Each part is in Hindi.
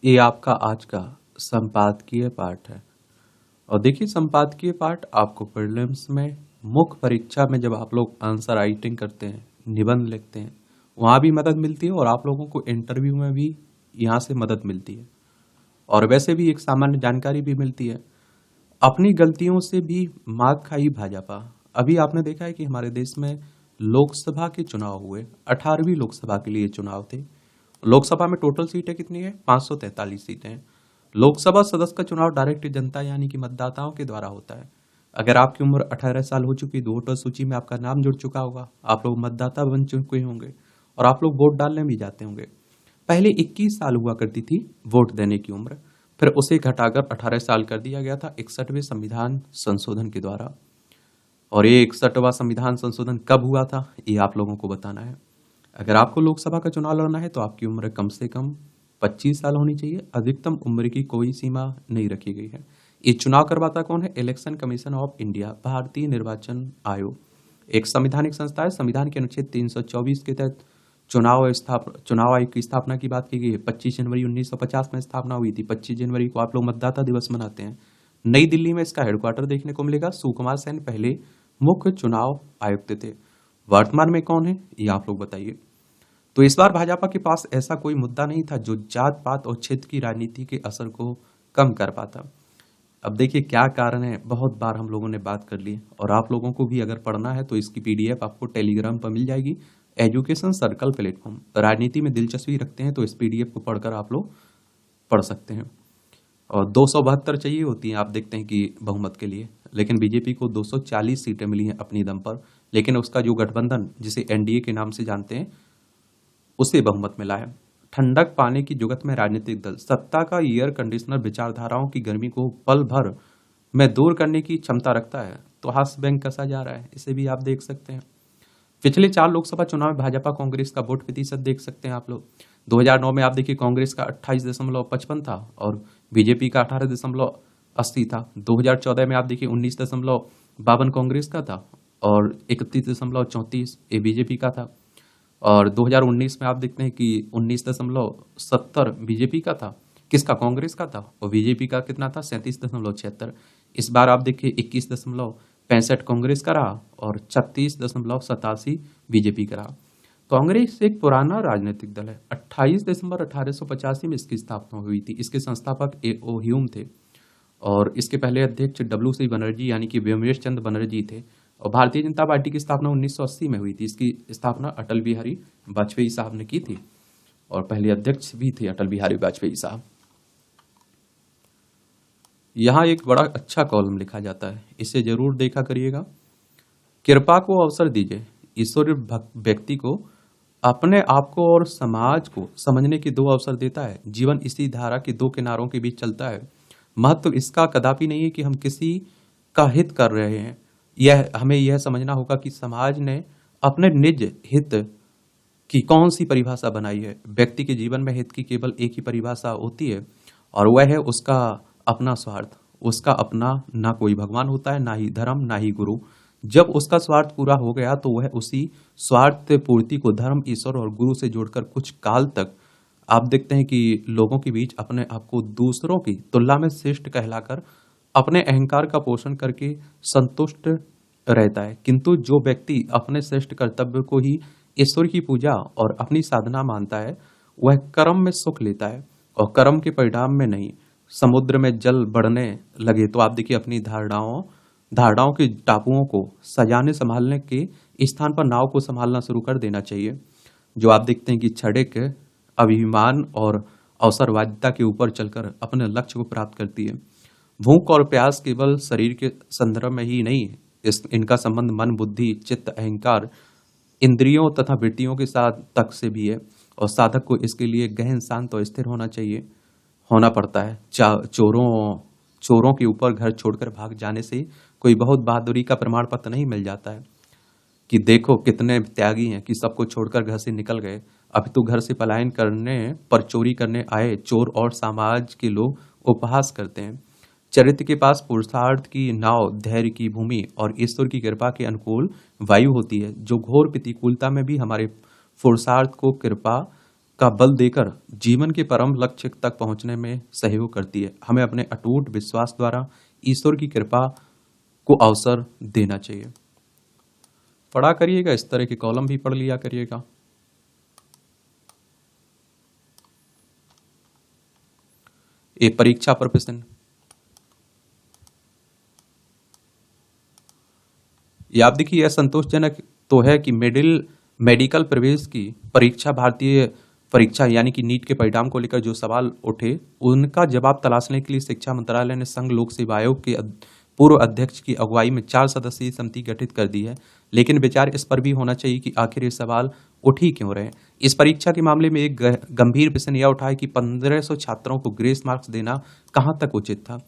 ये आपका आज का संपादकीय पाठ है। और देखिए, संपादकीय पाठ आपको प्रीलिम्स में, मुख्य परीक्षा में जब आप लोग आंसर राइटिंग करते हैं, निबंध लिखते हैं, वहाँ भी मदद मिलती है और आप लोगों को इंटरव्यू में भी यहाँ से मदद मिलती है। और वैसे भी एक सामान्य जानकारी भी मिलती है। अपनी गलतियों से भी मात खाई भाजपा। अभी आपने देखा है कि हमारे देश में लोकसभा के चुनाव हुए, 18वीं लोकसभा के लिए चुनाव थे। लोकसभा में टोटल सीटें कितनी है? 543 सीटें हैं। लोकसभा सदस्य का चुनाव डायरेक्ट जनता यानी कि मतदाताओं के द्वारा होता है। अगर आपकी उम्र 18 साल हो चुकी है तो वोटर सूची में आपका नाम जुड़ चुका होगा, आप लोग मतदाता बन चुके होंगे और आप लोग वोट डालने भी जाते होंगे। पहले 21 साल हुआ करती थी वोट देने की उम्र, फिर उसे घटाकर 18 साल कर दिया गया था 61वें संविधान संशोधन के द्वारा। और ये 61वां संविधान संशोधन कब हुआ था, ये आप लोगों को बताना है। अगर आपको लोकसभा का चुनाव लड़ना है तो आपकी उम्र कम से कम 25 साल होनी चाहिए। अधिकतम उम्र की कोई सीमा नहीं रखी गई है। ये चुनाव करवाता कौन है? इलेक्शन कमीशन ऑफ इंडिया, भारतीय निर्वाचन आयोग। एक संवैधानिक संस्था है। संविधान के अनुच्छेद 324 के तहत चुनाव आयोग की स्थापना की बात की गई है। 25 जनवरी 1950 में स्थापना हुई थी। 25 जनवरी को आप लोग मतदाता दिवस मनाते हैं। नई दिल्ली में इसका हेडक्वार्टर देखने को मिलेगा। सुकुमार सेन पहले मुख्य चुनाव आयुक्त थे। वर्तमान में कौन है, ये आप लोग बताइए। तो इस बार भाजपा के पास ऐसा कोई मुद्दा नहीं था जो जात पात और क्षेत्र की राजनीति के असर को कम कर पाता। अब देखिए क्या कारण है, बहुत बार हम लोगों ने बात कर ली और आप लोगों को भी अगर पढ़ना है तो इसकी पीडीएफ आपको टेलीग्राम पर मिल जाएगी। Education circle platform. राजनीति में दिलचस्पी रखते हैं तो इस पीडीएफ को पढ़कर आप लोग पढ़ सकते हैं। और 272 चाहिए होती हैं, आप देखते हैं कि बहुमत के लिए, लेकिन बीजेपी को 240 सीटें मिली हैं अपनी दम पर। लेकिन उसका जो गठबंधन जिसे एनडीए के नाम से जानते हैं, उसे बहुमत मिला है। ठंडक पाने की जुगत में राजनीतिक दल सत्ता का एयर कंडीशनर विचारधाराओं की गर्मी को पल भर में दूर करने की क्षमता रखता है। तो हाथ बैंक कसा जा रहा है, इसे भी आप देख सकते हैं। पिछले 4 लोकसभा चुनाव में भाजपा कांग्रेस का वोट प्रतिशत देख सकते हैं आप लोग। 2009 में आप देखिए कांग्रेस का 28.55 था और बीजेपी का 18.80 था। 2014 में आप देखिए 19.52 कांग्रेस का था और 31.34 ये बीजेपी का था। और 2019 में आप देखते हैं कि 19.70 बीजेपी का था। किसका? कांग्रेस का था। और बीजेपी का कितना था? 37.76। इस बार आप देखिए 21.65 कांग्रेस का रहा और 36.87 बीजेपी का रहा। कांग्रेस एक पुराना राजनीतिक दल है। 28 दिसंबर 1885 में इसकी स्थापना हुई थी। इसके संस्थापक ए.ओ. ह्यूम थे और इसके पहले अध्यक्ष डब्ल्यू.सी. बनर्जी यानी कि व्योमेश चंद्र बनर्जी थे। और भारतीय जनता पार्टी की स्थापना 1980 में हुई थी। इसकी स्थापना अटल बिहारी वाजपेयी साहब ने की थी और पहले अध्यक्ष भी थे अटल बिहारी वाजपेयी साहब। यहाँ एक बड़ा अच्छा कॉलम लिखा जाता है, इसे जरूर देखा करिएगा। कृपा को अवसर दीजिए। ईश्वर व्यक्ति को अपने आप को और समाज को समझने के 2 अवसर देता है। जीवन इसी धारा के 2 किनारों के बीच चलता है। महत्व इसका कदापि नहीं है कि हम किसी का हित कर रहे हैं। हमें यह समझना होगा कि समाज ने अपने निज हित की कौन सी परिभाषा बनाई है। व्यक्ति के जीवन में हित की केवल एक ही परिभाषा होती है और वह है उसका अपना स्वार्थ। उसका अपना ना कोई भगवान होता है, ना ही धर्म, ना ही गुरु। जब उसका स्वार्थ पूरा हो गया तो वह उसी स्वार्थ पूर्ति को धर्म, ईश्वर और गुरु से जोड़कर कुछ काल तक आप देखते हैं कि लोगों के बीच अपने आप को दूसरों की तुलना में श्रेष्ठ कहलाकर अपने अहंकार का पोषण करके संतुष्ट रहता है। किंतु जो व्यक्ति अपने श्रेष्ठ कर्तव्य को ही ईश्वर की पूजा और अपनी साधना मानता है, वह कर्म में सुख लेता है और कर्म के परिणाम में नहीं। समुद्र में जल बढ़ने लगे तो आप देखिए अपनी धारणाओं के टापुओं को सजाने संभालने के स्थान पर नाव को संभालना शुरू कर देना चाहिए। जो आप देखते हैं कि क्षणिक अभिमान और अवसरवादिता के ऊपर चलकर अपने लक्ष्य को प्राप्त करती है। भूख और प्यास केवल शरीर के संदर्भ में ही नहीं है, इनका संबंध मन, बुद्धि, चित्त, अहंकार, इंद्रियों तथा वृत्तियों के साथ तक से भी है और साधक को इसके लिए गहन, शांत और स्थिर होना पड़ता है। चोरों के ऊपर घर छोड़कर भाग जाने से कोई बहुत बहादुरी का प्रमाण पत्र नहीं मिल जाता है कि देखो कितने त्यागी हैं कि सबको छोड़कर घर से निकल गए। अभी तो घर से पलायन करने पर चोरी करने आए चोर और समाज के लोग उपहास करते हैं। चरित्र के पास पुरुषार्थ की नाव, धैर्य की भूमि और ईश्वर की कृपा के अनुकूल वायु होती है, जो घोर प्रतिकूलता में भी हमारे पुरुषार्थ को कृपा का बल देकर जीवन के परम लक्ष्य तक पहुंचने में सहयोग करती है। हमें अपने अटूट विश्वास द्वारा ईश्वर की कृपा को अवसर देना चाहिए। पढ़ा करिएगा, इस तरह के कॉलम भी पढ़ लिया करिएगा। ये परीक्षा पर प्रश्न, ये आप देखिए, यह संतोषजनक तो है कि मेडिकल प्रवेश की परीक्षा, भारतीय परीक्षा यानी कि नीट के परिणाम को लेकर जो सवाल उठे, उनका जवाब तलाशने के लिए शिक्षा मंत्रालय ने संघ लोक सेवा आयोग के पूर्व अध्यक्ष की अगुवाई में 4 सदस्यीय समिति गठित कर दी है। लेकिन विचार इस पर भी होना चाहिए कि आखिर ये सवाल उठ ही क्यों रहे। इस परीक्षा के मामले में एक गंभीर प्रश्न यह उठा है कि 1500 छात्रों को ग्रेस मार्क्स देना कहां तक उचित था।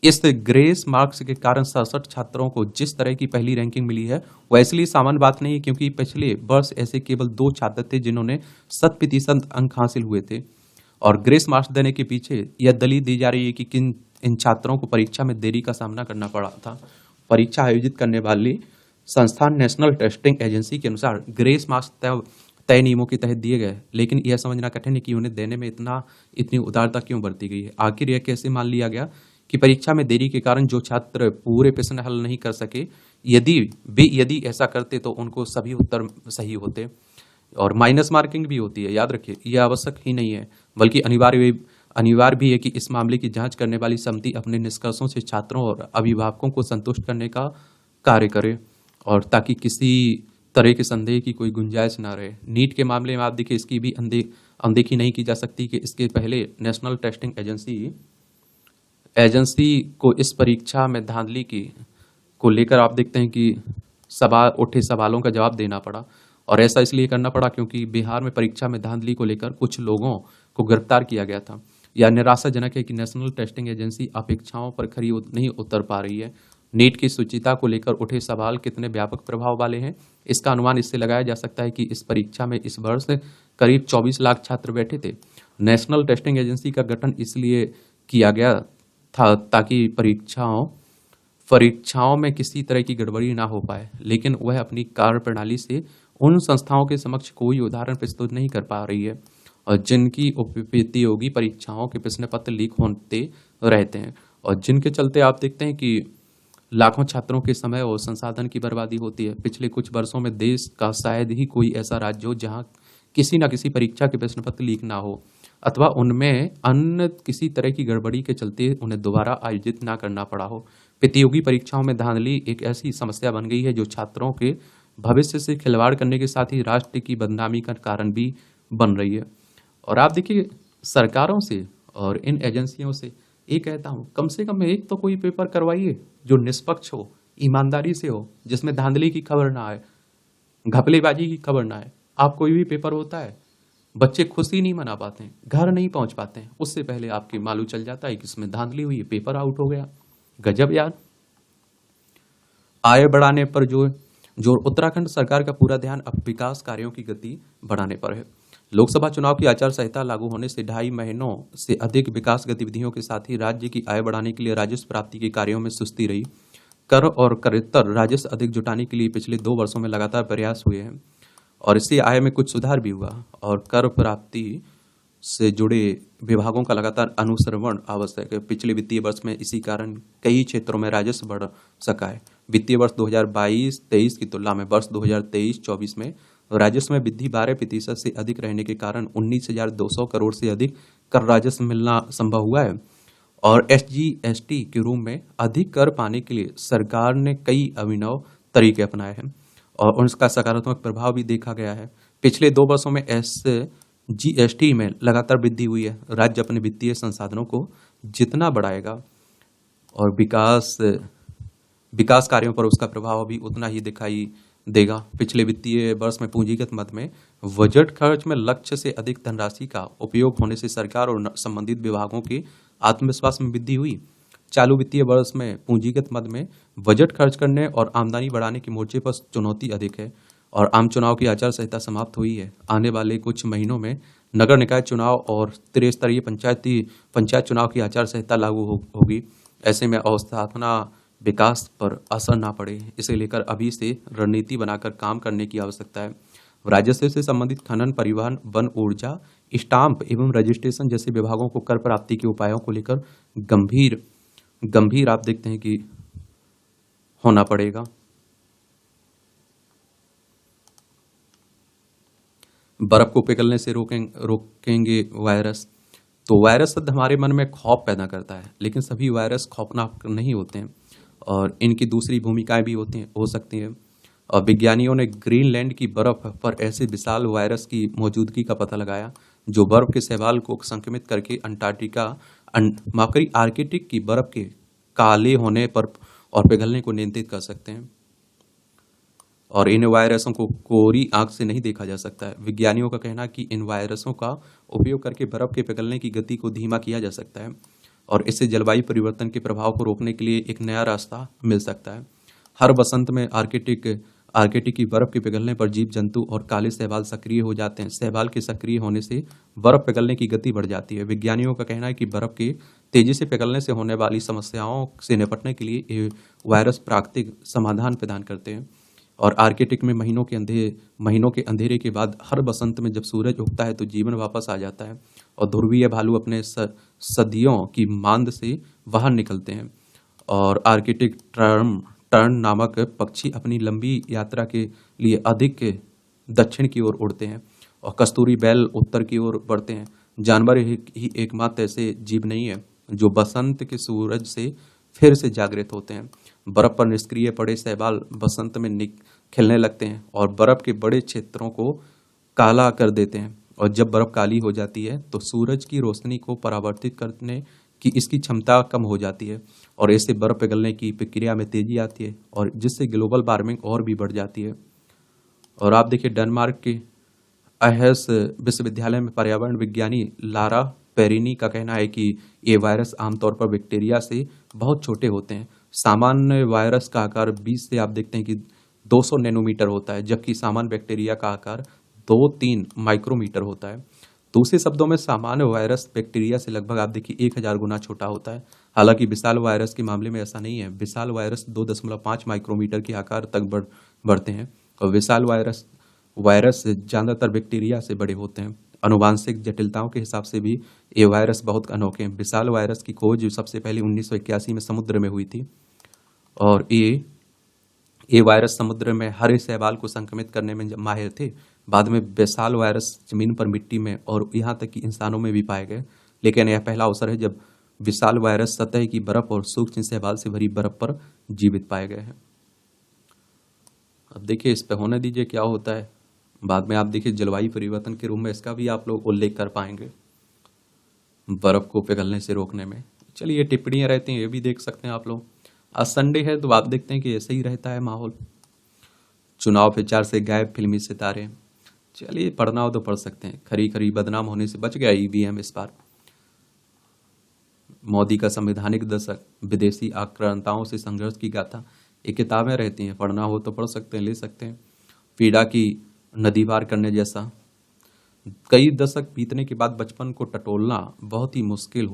इस ग्रेस मार्क्स के कारण 67 छात्रों को जिस तरह की पहली रैंकिंग मिली है, वह इसलिए सामान्य बात नहीं है, क्योंकि पिछले वर्ष ऐसे केवल 2 छात्र थे जिन्होंने 100% अंक हासिल हुए थे। और ग्रेस मार्क्स देने के पीछे यह दलील दी जा रही है कि इन छात्रों को परीक्षा में देरी का सामना करना पड़ा था। परीक्षा आयोजित करने वाली संस्थान नेशनल टेस्टिंग एजेंसी के अनुसार ग्रेस मार्क्स तय नियमों के तहत दिए गए, लेकिन यह समझना कठिन है कि उन्हें देने में इतनी उदारता क्यों बरती गई है। आखिर यह कैसे मान लिया गया कि परीक्षा में देरी के कारण जो छात्र पूरे प्रश्न हल नहीं कर सके, यदि ऐसा करते तो उनको सभी उत्तर सही होते। और माइनस मार्किंग भी होती है, याद रखिए, यह आवश्यक ही नहीं है बल्कि अनिवार्य भी है कि इस मामले की जांच करने वाली समिति अपने निष्कर्षों से छात्रों और अभिभावकों को संतुष्ट करने का कार्य करे, और ताकि किसी तरह के संदेह की कोई गुंजाइश ना रहे। नीट के मामले में आप देखिए, इसकी भी अनदेखी नहीं की जा सकती कि इसके पहले नेशनल टेस्टिंग एजेंसी को इस परीक्षा में धांधली को लेकर आप देखते हैं कि उठे सवालों का जवाब देना पड़ा। और ऐसा इसलिए करना पड़ा क्योंकि बिहार में परीक्षा में धांधली को लेकर कुछ लोगों को गिरफ्तार किया गया था। यह निराशाजनक है कि नेशनल टेस्टिंग एजेंसी अपेक्षाओं पर खरी नहीं उतर पा रही है। नीट की शुचिता को लेकर उठे सवाल कितने व्यापक प्रभाव वाले हैं, इसका अनुमान इससे लगाया जा सकता है कि इस परीक्षा में इस वर्ष करीब 24 लाख छात्र बैठे थे। नेशनल टेस्टिंग एजेंसी का गठन इसलिए किया गया था ताकि परीक्षाओं में किसी तरह की गड़बड़ी ना हो पाए, लेकिन वह अपनी कार्यप्रणाली से उन संस्थाओं के समक्ष कोई उदाहरण प्रस्तुत नहीं कर पा रही है और जिनकी प्रतियोगी परीक्षाओं के प्रश्न पत्र लीक होते रहते हैं, और जिनके चलते आप देखते हैं कि लाखों छात्रों के समय और संसाधन की बर्बादी होती है। पिछले कुछ वर्षों में देश का शायद ही कोई ऐसा राज्य हो जहां किसी न किसी परीक्षा के प्रश्न पत्र लीक ना हो, अथवा उनमें अन्य किसी तरह की गड़बड़ी के चलते उन्हें दोबारा आयोजित ना करना पड़ा हो। प्रतियोगी परीक्षाओं में धांधली एक ऐसी समस्या बन गई है जो छात्रों के भविष्य से खिलवाड़ करने के साथ ही राष्ट्र की बदनामी का कारण भी बन रही है। और आप देखिए, सरकारों से और इन एजेंसियों से ये कहता हूँ, कम से कम एक तो कोई पेपर करवाइए जो निष्पक्ष हो, ईमानदारी से हो, जिसमें धांधली की खबर ना आए, घपलेबाजी की खबर ना आए। आप कोई भी पेपर होता है, बच्चे खुशी नहीं मना पाते हैं, घर नहीं पहुंच पाते हैं, उससे पहले आपकी मालूम चल जाता है कि इसमें धांधली हुई है, पेपर आउट हो गया। गजब यार। आय बढ़ाने पर जो उत्तराखंड सरकार का पूरा ध्यान अब विकास कार्यों की गति बढ़ाने पर है। लोकसभा चुनाव की आचार संहिता लागू होने से 2.5 महीनों से अधिक विकास गतिविधियों के साथ ही राज्य की आय बढ़ाने के लिए राजस्व प्राप्ति के कार्यों में सुस्ती रही। कर और करेत्तर राजस्व अधिक जुटाने के लिए पिछले 2 वर्षों में लगातार प्रयास हुए हैं और इससे आय में कुछ सुधार भी हुआ, और कर प्राप्ति से जुड़े विभागों का लगातार अनुश्रवण आवश्यक है। पिछले वित्तीय वर्ष में इसी कारण कई क्षेत्रों में राजस्व बढ़ सका है। वित्तीय वर्ष 2022-23 की तुलना में वर्ष 2023-24 में राजस्व में वृद्धि 12% से अधिक रहने के कारण 19,200 करोड़ से अधिक कर राजस्व मिलना संभव हुआ है। और SGST के रूप में अधिक कर पाने के लिए सरकार ने कई अभिनव तरीके अपनाए हैं और उनका सकारात्मक प्रभाव भी देखा गया है। पिछले 2 वर्षों में SGST में लगातार वृद्धि हुई है। राज्य अपने वित्तीय संसाधनों को जितना बढ़ाएगा और विकास कार्यों पर उसका प्रभाव भी उतना ही दिखाई देगा। पिछले वित्तीय वर्ष में पूंजीगत मद में बजट खर्च में लक्ष्य से अधिक धनराशि का उपयोग होने से सरकार और संबंधित विभागों के आत्मविश्वास में वृद्धि हुई। चालू वित्तीय वर्ष में पूंजीगत मद में बजट खर्च करने और आमदनी बढ़ाने के मोर्चे पर चुनौती अधिक है और आम चुनाव की आचार संहिता समाप्त हुई है। आने वाले कुछ महीनों में नगर निकाय चुनाव और त्रिस्तरीय पंचायत चुनाव की आचार संहिता लागू होगी। ऐसे में अवस्थापना विकास पर असर ना पड़े, इसे लेकर अभी से रणनीति बनाकर काम करने की आवश्यकता है। राजस्व से संबंधित खनन, परिवहन, वन, ऊर्जा, स्टाम्प एवं रजिस्ट्रेशन जैसे विभागों को कर प्राप्ति के उपायों को लेकर गंभीर गंभीर आप देखते हैं कि होना पड़ेगा। बर्फ को पिघलने से रोकेंगे वायरस। तो वायरस शब्द हमारे मन में खौफ पैदा करता है, लेकिन सभी वायरस खौफनाक नहीं होते हैं और इनकी दूसरी भूमिकाएं भी हो सकती हैं। और विज्ञानियों ने ग्रीनलैंड की बर्फ पर ऐसे विशाल वायरस की मौजूदगी का पता लगाया जो बर्फ के शैवाल को संक्रमित करके आर्कटिक की बर्फ के काले होने पर और पिघलने को नियंत्रित कर सकते हैं। और इन वायरसों को कोरी आंख से नहीं देखा जा सकता है। विज्ञानियों का कहना है कि इन वायरसों का उपयोग करके बर्फ के पिघलने की गति को धीमा किया जा सकता है और इससे जलवायु परिवर्तन के प्रभाव को रोकने के लिए एक नया रास्ता मिल सकता है। हर बसंत में आर्कटिक की बर्फ के पिघलने पर जीव जंतु और काले शैवाल सक्रिय हो जाते हैं। शैवाल के सक्रिय होने से बर्फ पिघलने की गति बढ़ जाती है। वैज्ञानिकों का कहना है कि बर्फ के तेजी से पिघलने से होने वाली समस्याओं से निपटने के लिए ये वायरस प्राकृतिक समाधान प्रदान करते हैं। और आर्कटिक में महीनों के अंधेरे के बाद हर बसंत में जब सूरज उगता है तो जीवन वापस आ जाता है और ध्रुवीय भालू अपने सदियों की मांद से बाहर निकलते हैं। और आर्कटिक टर्न नामक पक्षी अपनी लंबी यात्रा के लिए अधिक दक्षिण की ओर उड़ते हैं और कस्तूरी बैल उत्तर की ओर बढ़ते हैं। जानवर ही एकमात्र ऐसे जीव नहीं है जो बसंत के सूरज से फिर से जागृत होते हैं। बर्फ पर निष्क्रिय पड़े शैवाल बसंत में खिलने लगते हैं और बर्फ के बड़े क्षेत्रों को काला कर देते हैं। और जब बर्फ काली हो जाती है तो सूरज की रोशनी को परावर्तित करने की इसकी क्षमता कम हो जाती है और इससे बर्फ पिघलने की प्रक्रिया में तेजी आती है और जिससे ग्लोबल वार्मिंग और भी बढ़ जाती है। और आप देखिए डेनमार्क के अहेस विश्वविद्यालय में पर्यावरण विज्ञानी लारा पेरिनी का कहना है कि ये वायरस आमतौर पर बैक्टीरिया से बहुत छोटे होते हैं। सामान्य वायरस का आकार 20 से आप देखते हैं कि 200 नैनोमीटर होता है, जबकि सामान्य बैक्टीरिया का आकार 2-3 माइक्रोमीटर होता है। दूसरे शब्दों में सामान्य वायरस बैक्टीरिया से लगभग आप देखिए 1000 गुना छोटा होता है। हालांकि विशाल वायरस के मामले में ऐसा नहीं है। विशाल वायरस 2.5 माइक्रोमीटर के आकार तक बढ़ते हैं और विशाल वायरस ज्यादातर बैक्टीरिया से बड़े होते हैं। अनुवांशिक जटिलताओं के हिसाब से भी ये वायरस बहुत अनोखे हैं। विशाल वायरस की खोज सबसे पहले 1981 में समुद्र में हुई थी और ये वायरस समुद्र में हरे शैवाल को संक्रमित करने में माहिर थे। बाद में विशाल वायरस जमीन पर, मिट्टी में और यहाँ तक कि इंसानों में भी पाए गए, लेकिन यह पहला अवसर है जब विशाल वायरस सतह की बर्फ और सूक्ष्म शैवाल से भरी बर्फ पर जीवित पाए गए हैं। अब देखिए इस पे होने दीजिए क्या होता है। बाद में आप देखिए जलवायु परिवर्तन के रूप में इसका भी आप लोग उल्लेख कर पाएंगे बर्फ को पिघलने से रोकने में। चलिए टिप्पणियां रहती हैं, ये भी देख सकते हैं आप लोग। आज संडे है तो आप देखते हैं कि ऐसे ही रहता है माहौल। चुनाव प्रचार से गायब फिल्मी सितारे। चलिए पढ़ना हो तो पढ़ सकते हैं। खरी खरी बदनाम होने से बच गया ईवीएम इस बार। मोदी का संवैधानिक दशक, विदेशी आक्रांताओं से संघर्ष की गाथा। ये किताबें रहती हैं, पढ़ना हो तो पढ़ सकते हैं, ले सकते हैं। पीड़ा की नदी पार करने जैसा। कई दशक बीतने के बाद बचपन को टटोलना बहुत ही मुश्किल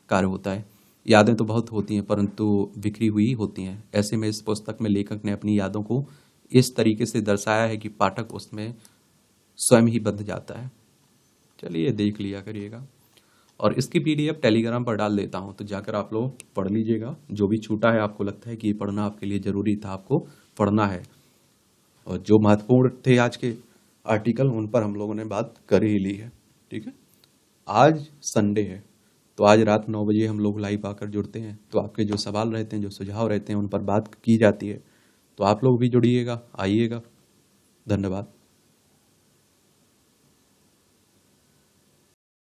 कार्य होता है। यादें तो बहुत होती हैं परंतु बिखरी हुई होती हैं। ऐसे में इस पुस्तक में लेखक ने अपनी यादों को इस तरीके से दर्शाया है कि पाठक उसमें स्वयं ही बंध जाता है। चलिए देख लिया करिएगा और इसकी पीडीएफ टेलीग्राम पर डाल देता हूं, तो जाकर आप लोग पढ़ लीजिएगा। जो भी छूटा है, आपको लगता है कि ये पढ़ना आपके लिए जरूरी था, आपको पढ़ना है। और जो महत्वपूर्ण थे आज के आर्टिकल, उन पर हम लोगों ने बात कर ही ली है। ठीक है, आज संडे है तो आज रात 9 बजे हम लोग लाइव आकर जुड़ते हैं। तो आपके जो सवाल रहते हैं, जो सुझाव रहते हैं, उन पर बात की जाती है। तो आप लोग भी जुड़िएगा, आइएगा। धन्यवाद।